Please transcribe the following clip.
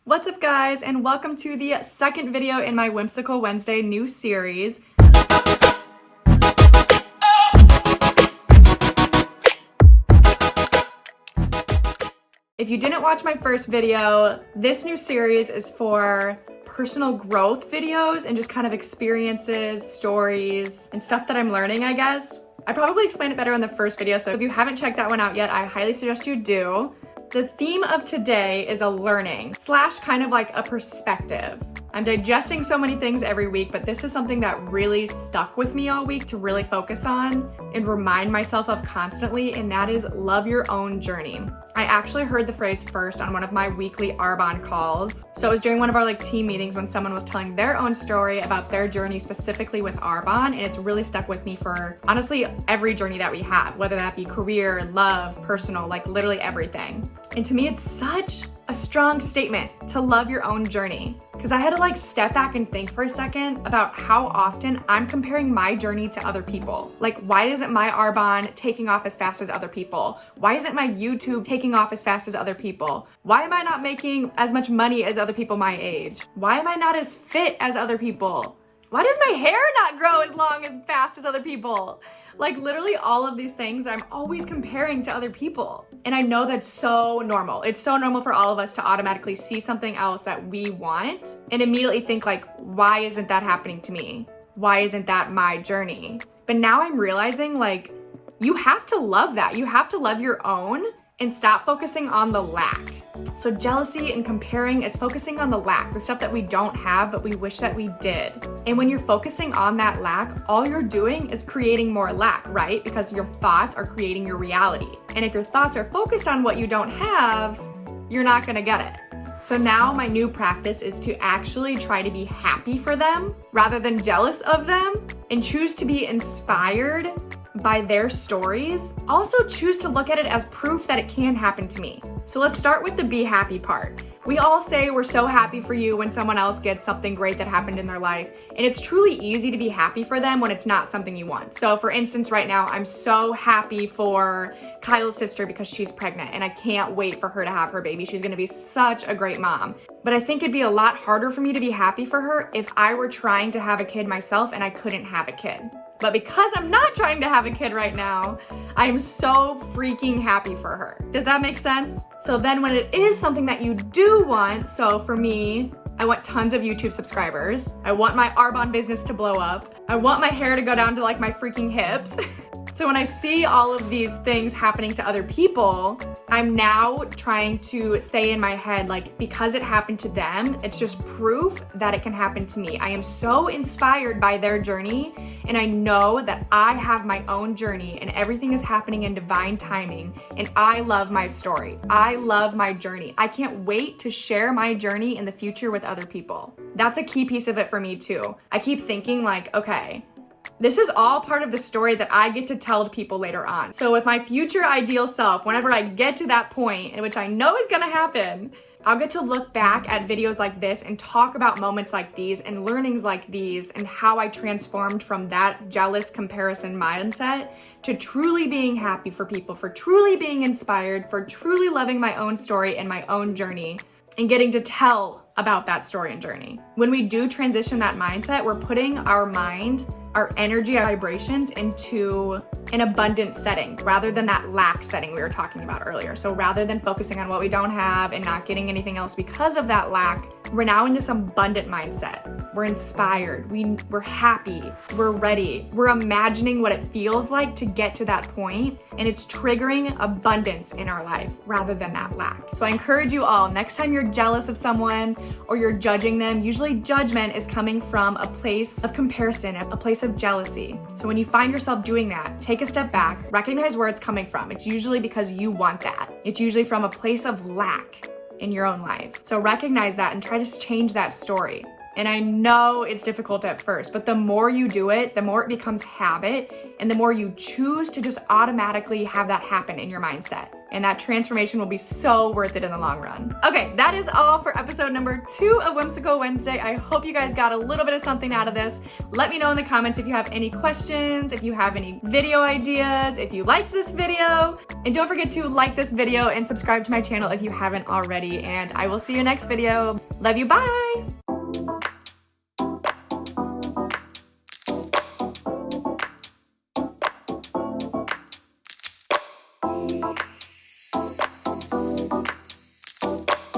What's up guys, and welcome to the second video in my Whimsical Wednesday new series. If you didn't watch my first video, this new series is for personal growth videos and just kind of experiences, stories, and stuff that I'm learning, I guess. I probably explained it better in the first video, so if you haven't checked that one out yet, I highly suggest you do. The theme of today is a learning slash kind of like a perspective. I'm digesting so many things every week, but this is something that really stuck with me all week to really focus on and remind myself of constantly, and that is love your own journey. I actually heard the phrase first on one of my weekly Arbonne calls. So it was during one of our team meetings when someone was telling their own story about their journey specifically with Arbonne, and it's really stuck with me for honestly every journey that we have, whether that be career, love, personal, literally everything. And to me, it's such a strong statement to love your own journey, because I had to step back and think for a second about how often I'm comparing my journey to other people. Why isn't my Arbonne taking off as fast as other people? Why isn't my YouTube taking off as fast as other people? Why am I not making as much money as other people my age? Why am I not as fit as other people? Why does my hair not grow as long and fast as other people? Literally all of these things I'm always comparing to other people. And I know that's so normal. It's so normal for all of us to automatically see something else that we want and immediately think why isn't that happening to me? Why isn't that my journey? But now I'm realizing you have to love that. You have to love your own and stop focusing on the lack. So jealousy and comparing is focusing on the lack, the stuff that we don't have, but we wish that we did. And when you're focusing on that lack, all you're doing is creating more lack, right? Because your thoughts are creating your reality. And if your thoughts are focused on what you don't have, you're not gonna get it. So now my new practice is to actually try to be happy for them rather than jealous of them, and choose to be inspired by their stories. Also choose to look at it as proof that it can happen to me. So let's start with the be happy part. We all say we're so happy for you when someone else gets something great that happened in their life. And it's truly easy to be happy for them when it's not something you want. So for instance, right now, I'm so happy for Kyle's sister because she's pregnant and I can't wait for her to have her baby. She's gonna be such a great mom. But I think it'd be a lot harder for me to be happy for her if I were trying to have a kid myself and I couldn't have a kid. But because I'm not trying to have a kid right now, I'm so freaking happy for her. Does that make sense? So then when it is something that you do want, so for me, I want tons of YouTube subscribers. I want my Arbonne business to blow up. I want my hair to go down to my freaking hips. So when I see all of these things happening to other people, I'm now trying to say in my head, because it happened to them, it's just proof that it can happen to me. I am so inspired by their journey, and I know that I have my own journey and everything is happening in divine timing, and I love my story. I love my journey. I can't wait to share my journey in the future with other people. That's a key piece of it for me too. I keep thinking okay, this is all part of the story that I get to tell to people later on. So with my future ideal self, whenever I get to that point, in which I know is gonna happen, I'll get to look back at videos like this and talk about moments like these and learnings like these and how I transformed from that jealous comparison mindset to truly being happy for people, for truly being inspired, for truly loving my own story and my own journey, and getting to tell about that story and journey. When we do transition that mindset, we're putting our mind, our energy, our vibrations into an abundant setting rather than that lack setting we were talking about earlier. So rather than focusing on what we don't have and not getting anything else because of that lack, we're now in this abundant mindset. We're inspired, we're happy, we're ready. We're imagining what it feels like to get to that point, and it's triggering abundance in our life rather than that lack. So I encourage you all, next time you're jealous of someone or you're judging them, usually judgment is coming from a place of comparison, a place of jealousy. So when you find yourself doing that, take a step back, recognize where it's coming from. It's usually because you want that. It's usually from a place of lack in your own life. So recognize that and try to change that story And I know it's difficult at first, but the more you do it, the more it becomes habit, and the more you choose to just automatically have that happen in your mindset. And that transformation will be so worth it in the long run. Okay, that is all for episode number 2 of Whimsical Wednesday. I hope you guys got a little bit of something out of this. Let me know in the comments if you have any questions, if you have any video ideas, if you liked this video. And don't forget to like this video and subscribe to my channel if you haven't already. And I will see you next video. Love you, bye!